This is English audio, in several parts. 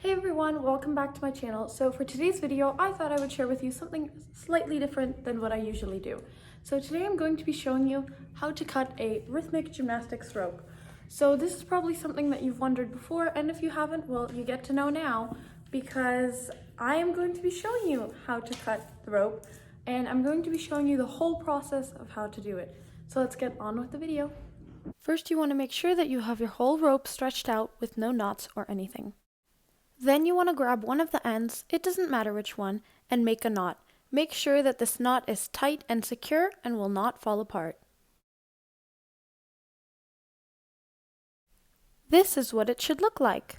Hey everyone, welcome back to my channel. So for today's video, I thought I would share with you something slightly different than what I usually do. So today I'm going to be showing you how to cut a rhythmic gymnastics rope. So this is probably something that you've wondered before, and if you haven't, well, you get to know now because I am going to be showing you how to cut the rope, and I'm going to be showing you the whole process of how to do it. So let's get on with the video. First, you want to make sure that you have your whole rope stretched out with no knots or anything. Then you want to grab one of the ends, it doesn't matter which one, and make a knot. Make sure that this knot is tight and secure and will not fall apart. This is what it should look like.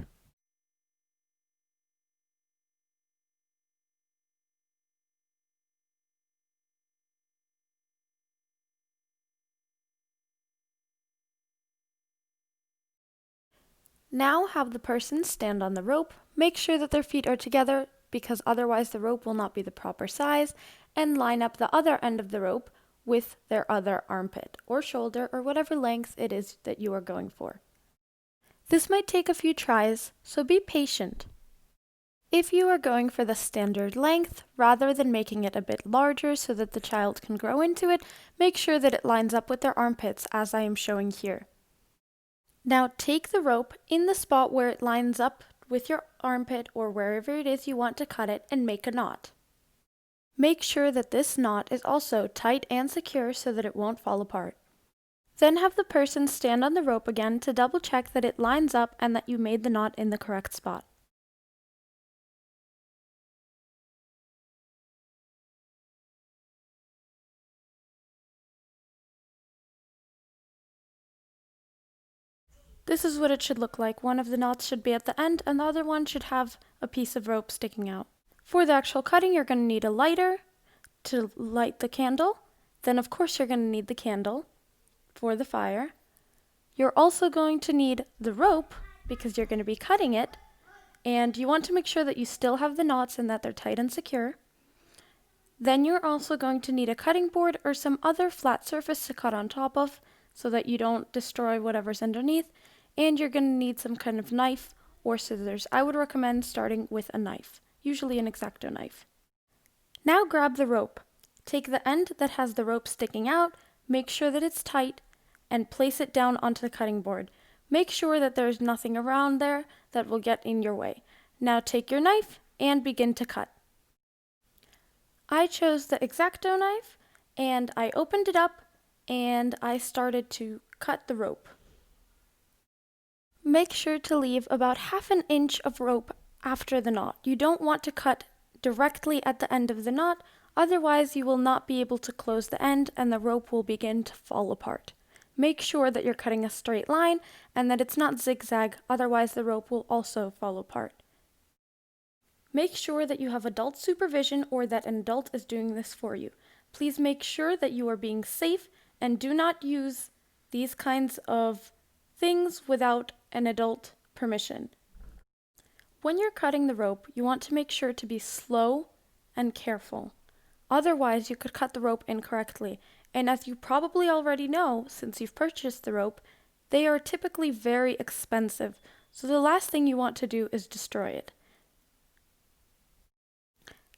Now have the person stand on the rope, make sure that their feet are together because otherwise the rope will not be the proper size, and line up the other end of the rope with their other armpit or shoulder or whatever length it is that you are going for. This might take a few tries, so be patient. If you are going for the standard length, rather than making it a bit larger so that the child can grow into it, make sure that it lines up with their armpits as I am showing here. Now take the rope in the spot where it lines up with your armpit or wherever it is you want to cut it and make a knot. Make sure that this knot is also tight and secure so that it won't fall apart. Then have the person stand on the rope again to double check that it lines up and that you made the knot in the correct spot. This is what it should look like. One of the knots should be at the end and the other one should have a piece of rope sticking out. For the actual cutting, you're going to need a lighter to light the candle. Then of course you're going to need the candle for the fire. You're also going to need the rope because you're going to be cutting it. And you want to make sure that you still have the knots and that they're tight and secure. Then you're also going to need a cutting board or some other flat surface to cut on top of so that you don't destroy whatever's underneath. And you're going to need some kind of knife or scissors. I would recommend starting with a knife, usually an X-Acto knife. Now grab the rope. Take the end that has the rope sticking out, make sure that it's tight, and place it down onto the cutting board. Make sure that there's nothing around there that will get in your way. Now take your knife and begin to cut. I chose the X-Acto knife and I opened it up and I started to cut the rope. Make sure to leave about ½ an inch of rope after the knot. You don't want to cut directly at the end of the knot, otherwise you will not be able to close the end and the rope will begin to fall apart. Make sure that you're cutting a straight line and that it's not zigzag, otherwise the rope will also fall apart. Make sure that you have adult supervision or that an adult is doing this for you. Please make sure that you are being safe and do not use these kinds of things without an adult permission. When you're cutting the rope, you want to make sure to be slow and careful. Otherwise, you could cut the rope incorrectly. And as you probably already know, since you've purchased the rope, they are typically very expensive. So the last thing you want to do is destroy it.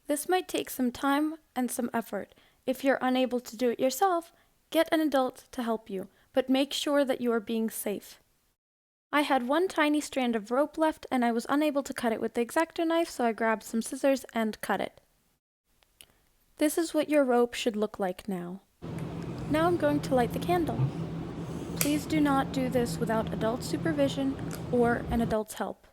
This might take some time and some effort. If you're unable to do it yourself, get an adult to help you, but make sure that you are being safe. I had one tiny strand of rope left and I was unable to cut it with the X-Acto knife, so I grabbed some scissors and cut it. This is what your rope should look like now. Now I'm going to light the candle. Please do not do this without adult supervision or an adult's help.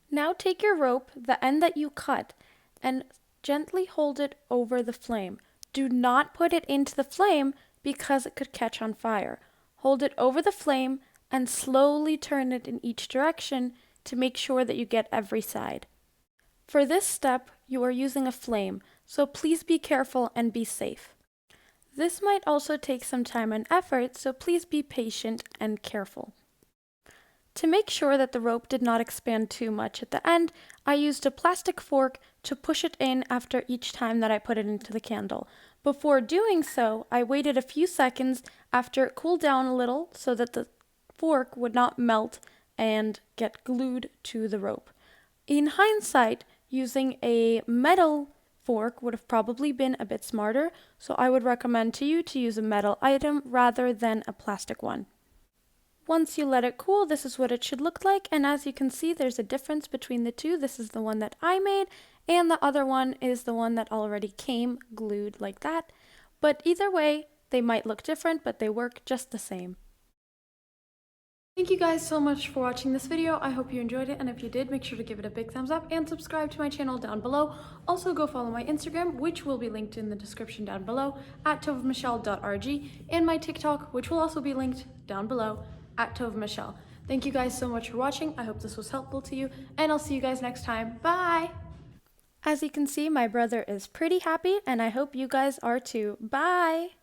Now take your rope, the end that you cut, and gently hold it over the flame. Do not put it into the flame because it could catch on fire. Hold it over the flame and slowly turn it in each direction to make sure that you get every side. For this step, you are using a flame, so please be careful and be safe. This might also take some time and effort, so please be patient and careful. To make sure that the rope did not expand too much at the end, I used a plastic fork to push it in after each time that I put it into the candle. Before doing so, I waited a few seconds after it cooled down a little so that the fork would not melt and get glued to the rope. In hindsight, using a metal fork would have probably been a bit smarter, so I would recommend to you to use a metal item rather than a plastic one. Once you let it cool, this is what it should look like, and as you can see, there's a difference between the two. This is the one that I made, and the other one is the one that already came glued like that. But either way, they might look different, but they work just the same. Thank you guys so much for watching this video. I hope you enjoyed it, and if you did, make sure to give it a big thumbs up and subscribe to my channel down below. Also, go follow my Instagram, which will be linked in the description down below, at tovmichelle.rg, and my TikTok, which will also be linked down below, at tovmichelle. Thank you guys so much for watching. I hope this was helpful to you, and I'll see you guys next time. Bye! As you can see, my brother is pretty happy, and I hope you guys are too. Bye!